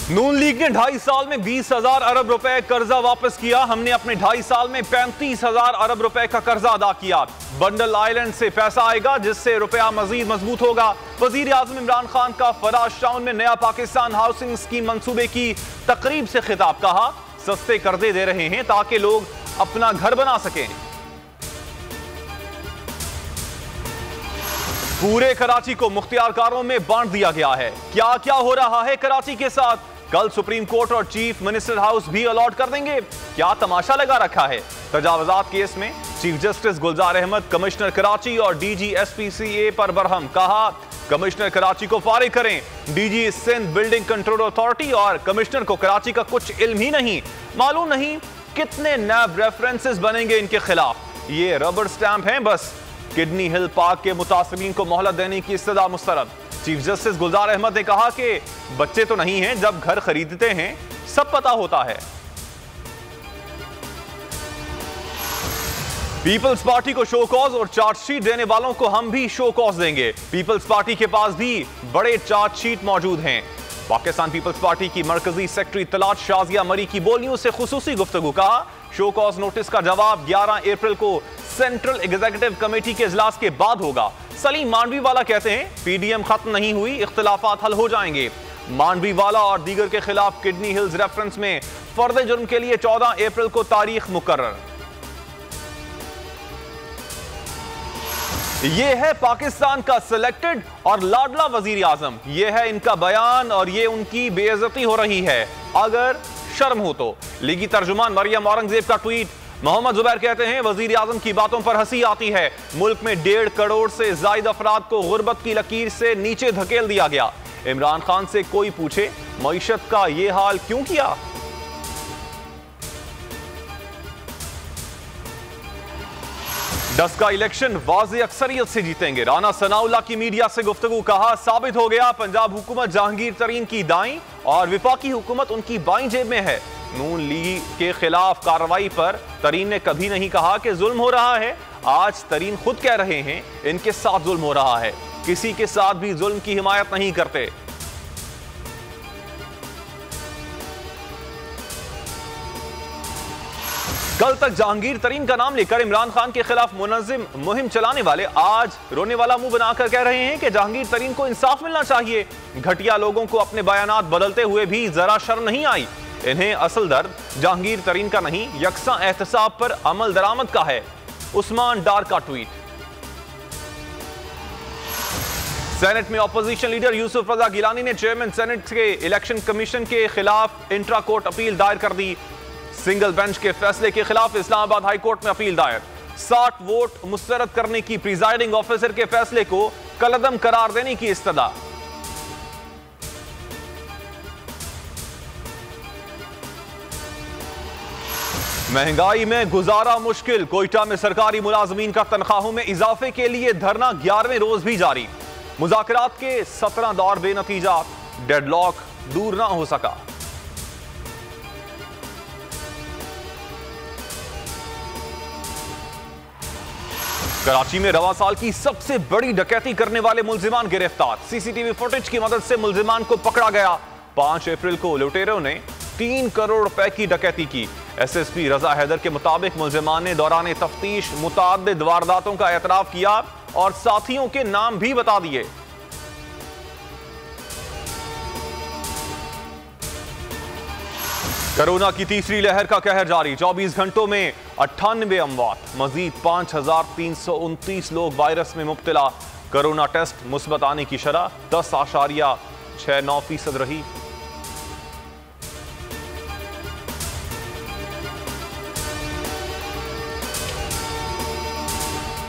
नून league ने 2.5 साल में 20,000 अरब रुपए कर्जा वापस किया। हमने अपने 2.5 साल में 35,000 अरब रुपए का कर्जा अदा किया। बंडल आइलैंड से पैसा आएगा जिससे रुपया मजीद मजबूत होगा। वजीर आजम इमरान खान का फराज टाउन में नया पाकिस्तान हाउसिंग स्कीम मंसूबे की तकरीब से खिताब। कहा, सस्ते कर्जे दे रहे हैं ताकि लोग अपना घर बना सकें। पूरे कराची को मुख्तियारकारों में बांट दिया गया है। क्या क्या हो रहा है कराची के साथ? कल सुप्रीम कोर्ट और चीफ मिनिस्टर हाउस भी अलॉट कर देंगे। क्या तमाशा लगा रखा है? तजावुजात केस में चीफ जस्टिस गुलजार अहमद कमिश्नर कराची और डीजी SPCA पर बरहम। कहा, कमिश्नर कराची को फारिग करें। DG Sindh building control authority और कमिश्नर को कराची का कुछ इल्म ही नहीं। मालूम नहीं कितने नैब रेफरेंसेस बनेंगे इनके खिलाफ। ये रबर स्टैंप हैं बस। किडनी हिल पार्क के मुतासिरीन को मोहलत देने की इस्तदा मुस्तरद। चीफ जस्टिस गुलजार अहमद ने कहा कि बच्चे तो नहीं हैं, जब घर खरीदते हैं सब पता होता है। पीपल्स पार्टी को शो कॉज और चार्जशीट देने वालों को हम भी शो कॉज देंगे। पीपल्स पार्टी के पास भी बड़े चार्जशीट मौजूद हैं। पाकिस्तान पीपल्स पार्टी की मरकजी सेक्रेटरी तलात शाजिया मरी की बोलियों से खुसूसी गुफ्तगू। कहा, शो कॉज नोटिस का जवाब 11 अप्रैल को सेंट्रल एग्जीक्यूटिव कमेटी के इजलास के बाद होगा। सलीम मांडवी वाला कहते हैं, पीडीएम खत्म नहीं हुई, इख्तिलाफात हल हो जाएंगे। मांडवी वाला और दीगर के खिलाफ किडनी हिल्स रेफरेंस में फर्द जुर्म के लिए 14 अप्रैल को तारीख मुकर्रर। यह है पाकिस्तान का सिलेक्टेड और लाडला वजीर आजम। यह है इनका बयान और ये उनकी बेइज्जती हो रही है। अगर शर्म हो तो। लीगी तर्जुमान मरियम औरंगजेब का ट्वीट। मोहम्मद जुबैर कहते हैं, वजीर आजम की बातों पर हंसी आती है। मुल्क में 1.5 करोड़ से जायद अफराद को गुर्बत की लकीर से नीचे धकेल दिया गया। इमरान खान से कोई पूछे, मईशत का यह हाल क्यों किया? डस का इलेक्शन वाज़ेह अक्सरियत से जीतेंगे। राना सनाउल्लाह की मीडिया से गुफ्तगू। कहा, साबित हो गया पंजाब हुकूमत जहांगीर तरीन की दाईं और विफाकी हुकूमत उनकी बाईं जेब में है। नून लीग के खिलाफ कार्रवाई पर तरीन ने कभी नहीं कहा कि जुल्म हो रहा है। आज तरीन खुद कह रहे हैं इनके साथ जुल्म हो रहा है। किसी के साथ भी जुल्म की हिमायत नहीं करते। कल तक जहांगीर तरीन का नाम लेकर इमरान खान के खिलाफ मुनज़्ज़िम मुहिम चलाने वाले आज रोने वाला मुंह बनाकर कह रहे हैं कि जहांगीर तरीन को इंसाफ मिलना चाहिए। घटिया लोगों को अपने बयानात बदलते हुए भी जरा शर्म नहीं आई। इन्हें असल दर्द जहांगीर तरीन का नहीं, यकसा एहतसाब पर अमल दरामद का है। उस्मान डार का ट्वीट। सेनेट में अपोजिशन लीडर यूसुफ रजा गिलानी ने चेयरमैन सेनेट के इलेक्शन कमीशन के खिलाफ इंट्रा कोर्ट अपील दायर कर दी। सिंगल बेंच के फैसले के खिलाफ इस्लामाबाद हाई कोर्ट में अपील दायर। 60 वोट मुस्तरद करने की प्रिजाइडिंग ऑफिसर के फैसले को कलअदम करार देने की इस्तदा। महंगाई में गुजारा मुश्किल। कोयटा में सरकारी मुलाजमीन का तनख्वाहों में इजाफे के लिए धरना 11वें रोज भी जारी। मुज़ाकरात के 17 दौर बेनतीजा। डेडलॉक दूर ना हो सका। कराची में रवा साल की सबसे बड़ी डकैती करने वाले मुल्जिमान गिरफ्तार। सीसीटीवी फुटेज की मदद से मुल्जिमान को पकड़ा गया। 5 अप्रैल को लुटेरों ने 3 करोड़ रुपए की डकैती की। SSP रजा हैदर के मुताबिक मुल्जिमान ने दौरान तफ्तीश मुताद्दिद वारदातों का एतराफ किया और साथियों के नाम भी बता दिए। कोरोना की तीसरी लहर का कहर जारी। 24 घंटों में 98 अमवात। मजीद 5329 लोग वायरस में मुब्तला। कोरोना टेस्ट मुस्बत आने की शरह 10.69% रही।